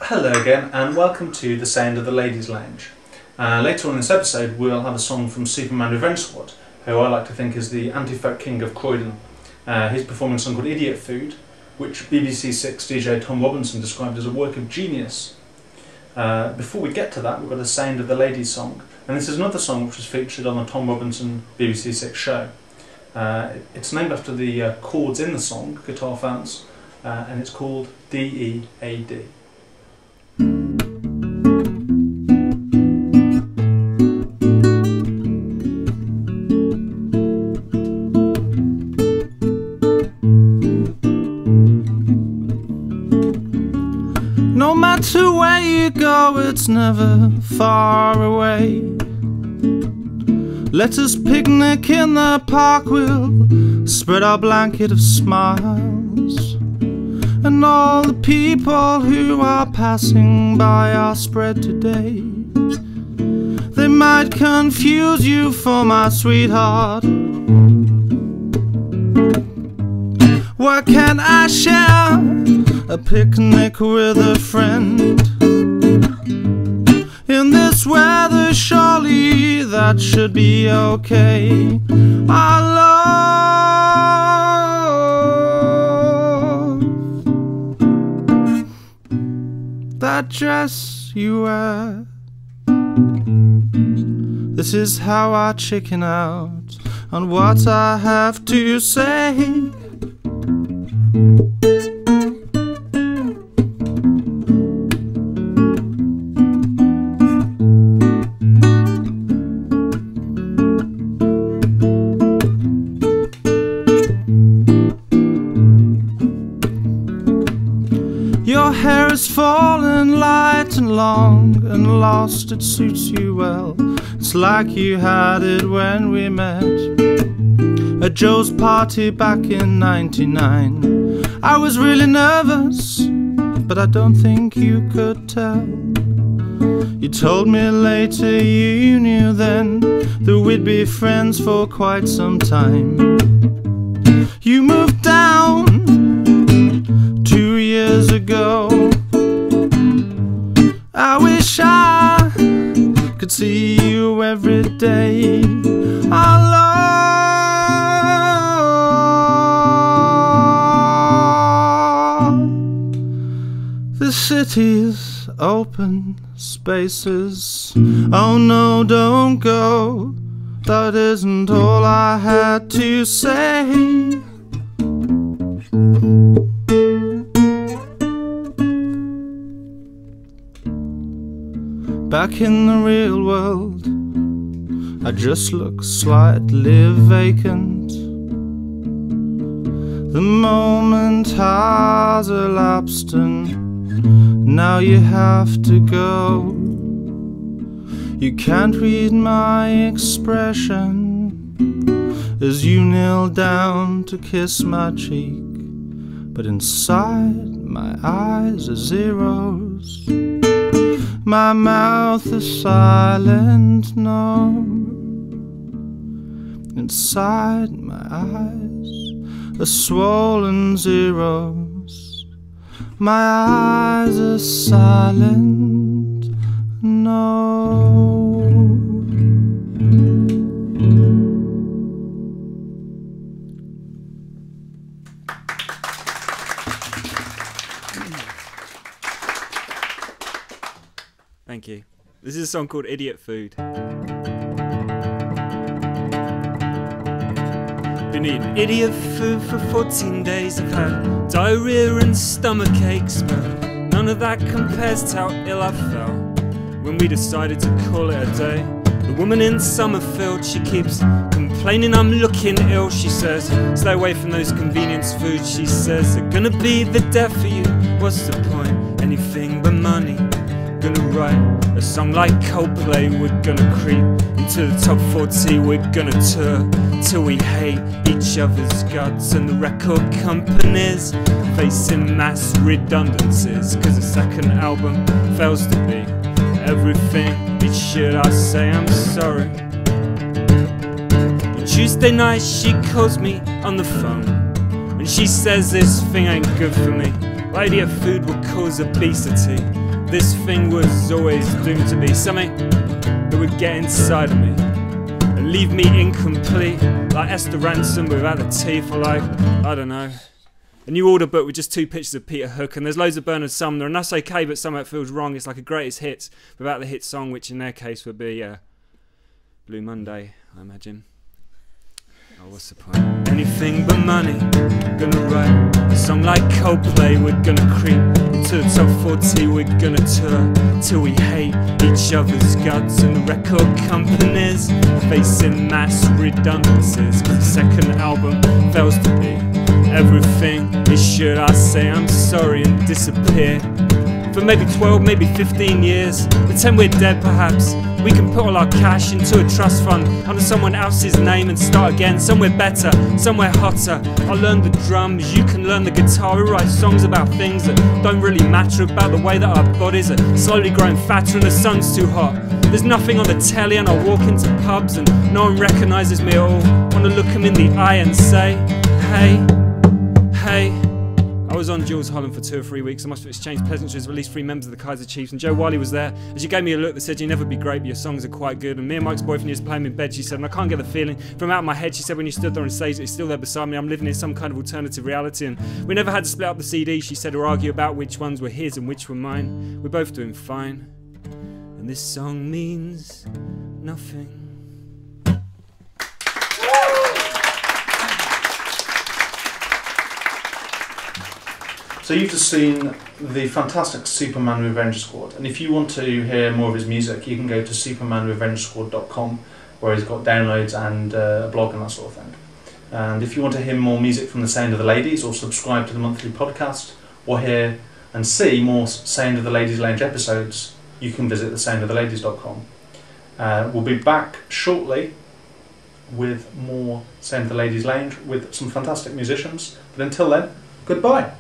Hello again and welcome to the sound of the Ladies Lounge. Later on in this episode we'll have a song from Superman Revenge Squad, who I like to think is the anti-folk king of Croydon. He's performing a song called Idiot Food, which BBC Six DJ Tom Robinson described as a work of genius. Before we get to that, we've got a sound of the Ladies song, and this is another song which was featured on the Tom Robinson BBC Six show. It's named after the chords in the song, guitar fans, and it's called D-E-A-D. No matter where you go, it's never far away. Let us picnic in the park, we'll spread our blanket of smiles, and all the people who are passing by are spread today. They might confuse you for my sweetheart. Why can't I share a picnic with a friend? In this weather, surely that should be okay. I love that dress you wear. This is how I chicken out on what I have to say. Your hair is fallen light and long and lost, it suits you well. It's like you had it when we met at Joe's party back in '99. I was really nervous, but I don't think you could tell. You told me later you knew then that we'd be friends for quite some time. You moved down 2 years ago. I wish I could see you every day. I love the city's open spaces. Oh no, don't go. That isn't all I had to say. Back in the real world, I just look slightly vacant. The moment has elapsed and now you have to go. You can't read my expression as you kneel down to kiss my cheek, but inside my eyes are zeros. My mouth is silent, no. Inside my eyes are swollen zeros. My eyes are silent, no. Thank you. This is a song called Idiot Food. Been eating idiot food for 14 days. I've had diarrhea and stomach aches, but none of that compares to how ill I felt when we decided to call it a day. The woman in Summerfield, she keeps complaining I'm looking ill. She says, stay away from those convenience foods. She says, they're gonna be the death for you. What's the point? Anything but money. Gonna write a song like Coldplay. We're gonna creep into the top 40. We're gonna tour till we hate each other's guts, and the record companies facing mass redundancies, cause the second album fails to be everything it should. I say I'm sorry. And Tuesday night she calls me on the phone and she says this thing ain't good for me. Idiot food will cause obesity. this thing was always doomed to be something that would get inside of me and leave me incomplete, like Esther Ransom without the teeth, or like, I don't know, a new order book with just 2 pictures of Peter Hook, and there's loads of Bernard Sumner, and that's okay, but somehow it feels wrong. It's like a greatest hits without the hit song, which in their case would be Blue Monday, I imagine. Oh, what's the point? Anything but money. Gonna write a song like Coldplay. We're gonna creep into the top 40. We're gonna tour till we hate each other's guts. And the record companies facing mass redundancies, 'cause the second album fails to be everything it should. I say I'm sorry and disappear for maybe 12, maybe 15 years. Pretend we're dead perhaps. We can put all our cash into a trust fund under someone else's name and start again, somewhere better, somewhere hotter. I'll learn the drums, you can learn the guitar. We write songs about things that don't really matter, about the way that our bodies are slowly growing fatter and the sun's too hot. There's nothing on the telly and I walk into pubs and no one recognises me at all. Wanna look them in the eye and say, hey, hey. I was on Jules Holland for 2 or 3 weeks. I must have exchanged pleasantries with at least 3 members of the Kaiser Chiefs, and Joe Wiley was there. And she gave me a look that said, "You'll never be great, but your songs are quite good." And me and Mike's boyfriend used to play him in bed, she said, and I can't get the feeling from out of my head. She said, when you stood there on stage, it's still there beside me. I'm living in some kind of alternative reality. And we never had to split up the CD, she said, or argue about which ones were his and which were mine. We're both doing fine. And this song means nothing. So you've just seen the fantastic Superman Revenge Squad, and if you want to hear more of his music, you can go to supermanrevengesquad.com, where he's got downloads and a blog and that sort of thing. And if you want to hear more music from the Sound of the Ladies, or subscribe to the monthly podcast, or hear and see more Sound of the Ladies Lounge episodes, you can visit thesoundoftheladies.com. We'll be back shortly with more Sound of the Ladies Lounge with some fantastic musicians, but until then, goodbye.